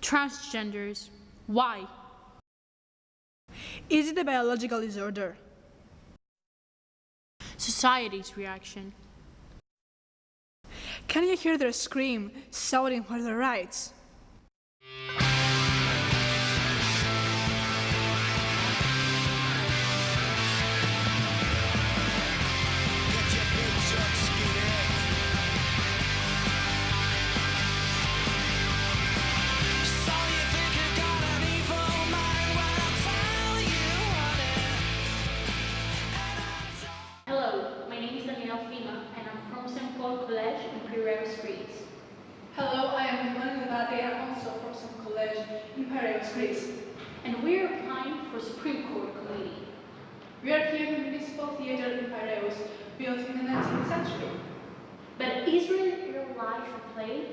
Transgenders. Why? Is it a biological disorder? Society's reaction. Can you hear their scream, shouting for their rights? Hello, I am Manuela and also from some college in Paris, Greece. And we're applying for Supreme Court committee. We are here in the Municipal Theatre in Paris, built in the 19th century. But is real life a play?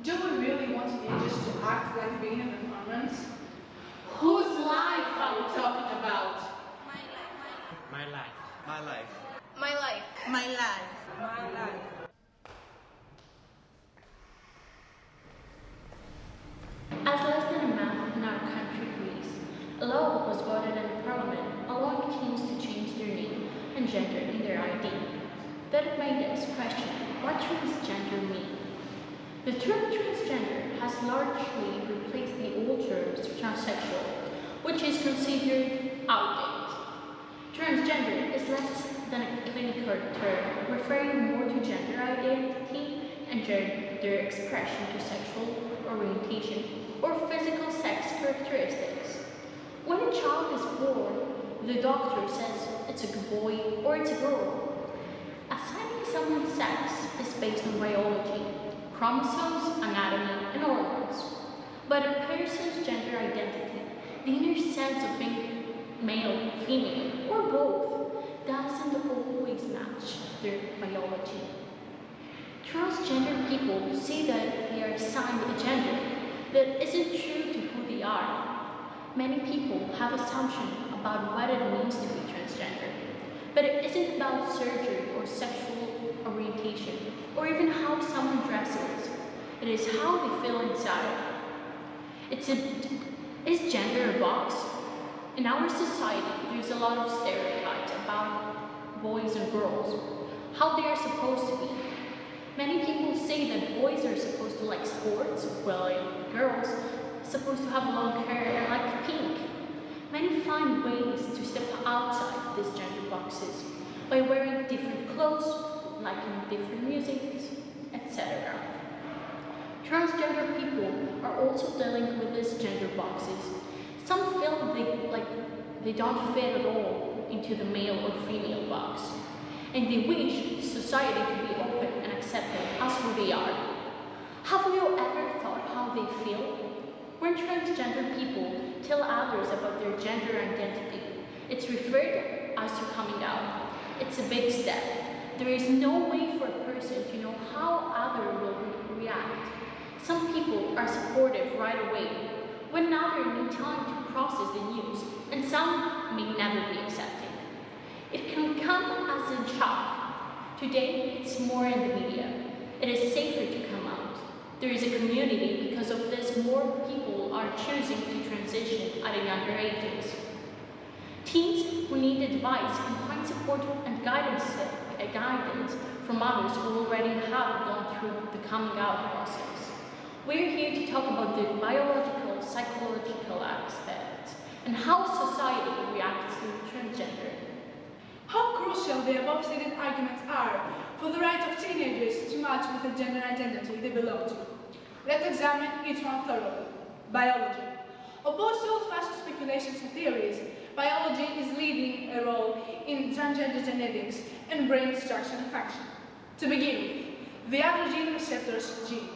Do we really want teenagers to act like being in a performance? Whose life are we talking about? My life. My life. My life. My life. My life. As less than a month in our country, Greece, a law was voted in the parliament allowing teens to change their name and gender in their ID. That made us question what transgender mean. The term transgender has largely replaced the old term transsexual, which is considered outdated. Transgender is less than a clinical term, referring more to gender identity and gender expression to sexual orientation or physical sex characteristics. When a child is born, the doctor says it's a boy or it's a girl. Assigning someone's sex is based on biology, chromosomes, anatomy, and hormones. But a person's gender identity, the inner sense of being male, female, or both, doesn't always match their biology. Transgender people see that they are assigned a gender that isn't true to who they are. Many people have assumptions about what it means to be transgender, but it isn't about surgery or sexual orientation, or even how someone dresses. It is how they feel inside. Is gender a box? In our society, there's a lot of stereotypes about boys and girls, how they are supposed to be. Many people say that boys are supposed to like sports, while girls are supposed to have long hair and like pink. Many find ways to step outside these gender boxes by wearing different clothes, liking different music, etc. Transgender people are also dealing with these gender boxes. Some feel they don't fit at all into the male or female box, and they wish society to be open and accept them as who they are. Have you ever thought how they feel? When transgender people tell others about their gender identity, it's referred as to coming out. It's a big step. There is no way for a person to know how others will react. Some people are supportive right away, when others need time to process the news, and some may never be accepting. It can come as a shock. Today, it's more in the media. It is safer to come out. There is a community because of this. More people are choosing to transition at a younger ages. Teens who need advice can find support and guidance from others who already have gone through the coming out process. We're here to talk about the biological, psychological aspects and how society reacts to transgender. How crucial the above stated arguments are for the right of teenagers to match with the gender identity they belong to. Let's examine each one thoroughly. Biology. Opposed to old-fashioned speculations and theories, biology is leading a role in transgender genetics and brain structure and function. To begin with, the androgen receptors gene.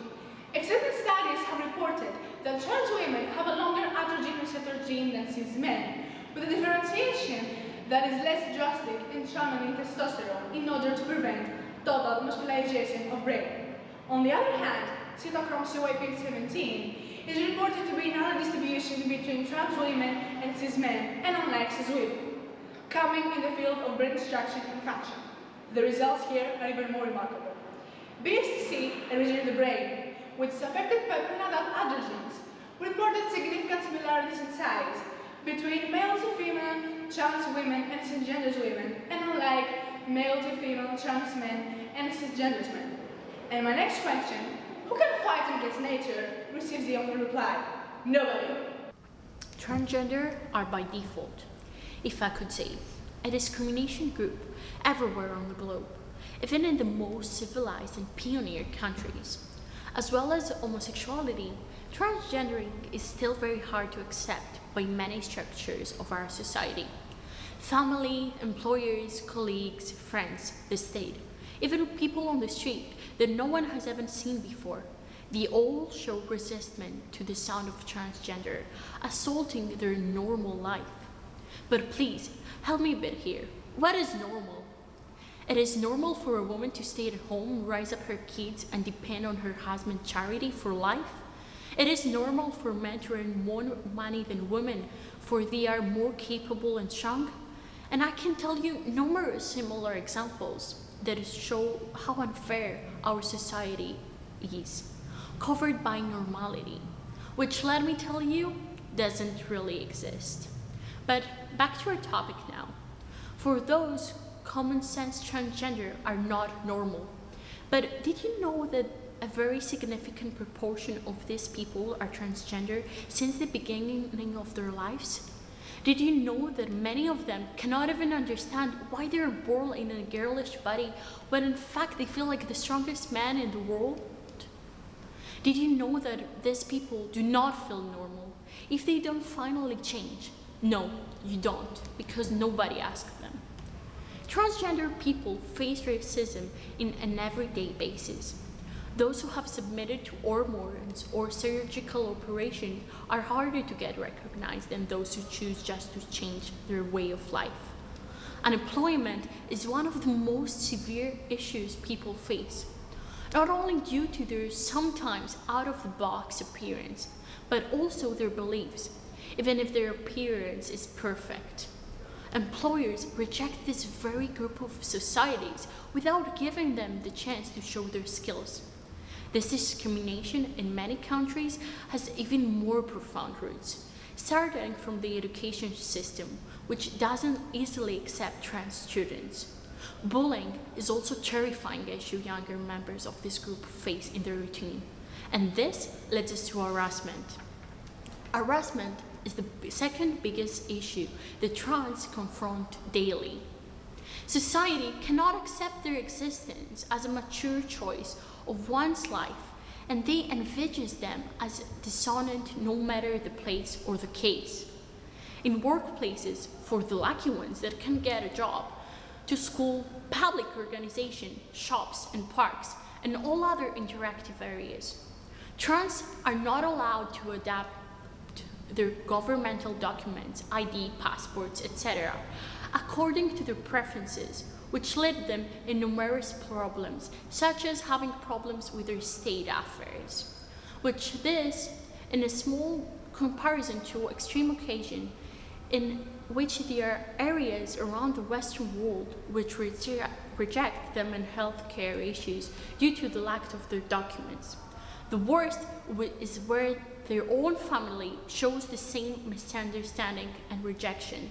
Extended studies have reported that trans women have a longer androgen receptor gene than cis men, with a differentiation that is less drastic in terminal testosterone in order to prevent total masculinization of brain. On the other hand, cytochrome CYP17 is reported to be narrow distribution between trans women and cis men, and unlike cis women, coming in the field of brain structure and function. The results here are even more remarkable. BSC, a region in the brain, which is affected by prenatal androgens, reported significant similarities in size between male to female trans women and cisgender women, and unlike male to female trans men and cisgender men. And my next question, who can fight against nature, receives the only reply, nobody. Transgender are by default, if I could say, a discrimination group everywhere on the globe, even in the most civilized and pioneer countries. As well as homosexuality, transgendering is still very hard to accept by many structures of our society. Family, employers, colleagues, friends, the state, even people on the street that no one has ever seen before. They all show resistance to the sound of transgender, assaulting their normal life. But please, help me a bit here. What is normal? It is normal for a woman to stay at home, raise up her kids, and depend on her husband's charity for life. It is normal for men to earn more money than women, for they are more capable and strong. And I can tell you numerous similar examples that show how unfair our society is, covered by normality, which, let me tell you, doesn't really exist. But back to our topic now. For those, common sense transgender are not normal. But did you know that a very significant proportion of these people are transgender since the beginning of their lives? Did you know that many of them cannot even understand why they are born in a girlish body when in fact they feel like the strongest man in the world? Did you know that these people do not feel normal if they don't finally change? No, you don't, because nobody asked them. Transgender people face racism in an everyday basis. Those who have submitted to hormones or surgical operation are harder to get recognized than those who choose just to change their way of life. Unemployment is one of the most severe issues people face, not only due to their sometimes out-of-the-box appearance, but also their beliefs, even if their appearance is perfect. Employers reject this very group of societies without giving them the chance to show their skills. This discrimination in many countries has even more profound roots, starting from the education system, which doesn't easily accept trans students. Bullying is also a terrifying issue younger members of this group face in their routine. And this leads us to harassment. Harassment is the second biggest issue that trans confront daily. Society cannot accept their existence as a mature choice of one's life, and they envisage them as dissonant no matter the place or the case. In workplaces, for the lucky ones that can get a job, to school, public organization, shops and parks, and all other interactive areas. Trans are not allowed to adapt their governmental documents, ID, passports, etc., according to their preferences, which led them in numerous problems, such as having problems with their state affairs, which this, in a small comparison to extreme occasion, in which there are areas around the Western world which reject them in healthcare issues due to the lack of their documents. The worst is where their own family shows the same misunderstanding and rejection.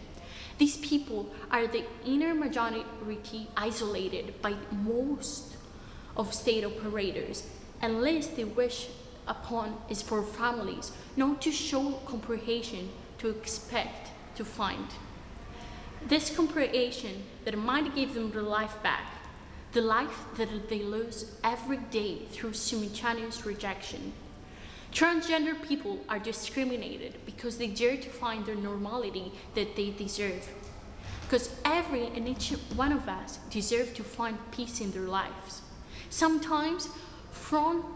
These people are the inner majority isolated by most of state operators, and least they wish upon is for families not to show comprehension to expect to find. This comprehension that might give them their life back, the life that they lose every day through simultaneous rejection. Transgender people are discriminated because they dare to find the normality that they deserve. Because every and each one of us deserve to find peace in their lives. Sometimes, from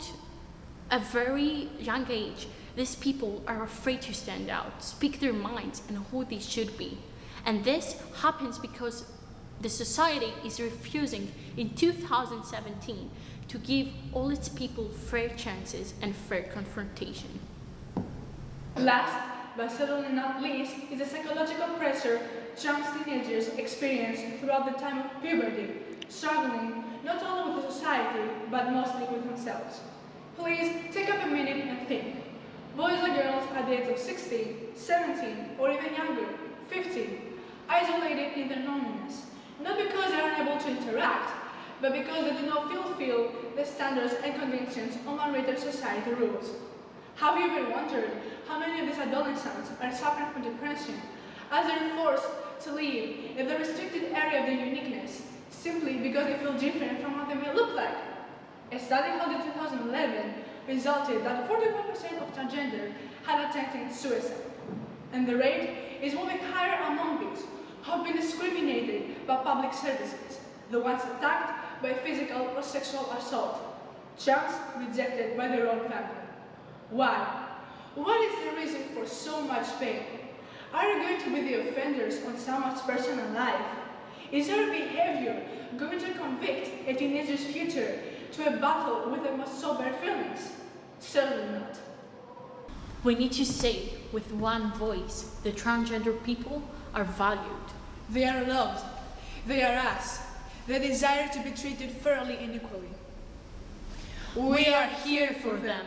a very young age, these people are afraid to stand out, speak their minds and who they should be. And this happens because the society is refusing in 2017 to give all its people fair chances and fair confrontation. Last, but certainly not least, is the psychological pressure trans teenagers experience throughout the time of puberty, struggling not only with the society, but mostly with themselves. Please take up a minute and think. Boys or girls the age of 16, 17, or even younger, 15, isolated in their loneliness, not because they are unable to interact, but because they do not fulfill the standards and conventions on which society rules. Have you ever wondered how many of these adolescents are suffering from depression as they are forced to live in the restricted area of their uniqueness simply because they feel different from what they may look like? A study held in 2011 resulted that 41% of transgender had attempted suicide, and the rate is moving higher among these who have been discriminated by public services, the ones attacked by physical or sexual assault, chance rejected by their own family. Why? What is the reason for so much pain? Are you going to be the offenders on someone's personal life? Is your behavior going to convict a teenager's future to a battle with the most sober feelings? Certainly not. We need to say with one voice that transgender people are valued. They are loved. They are us. They desire to be treated fairly and equally. We are here for them.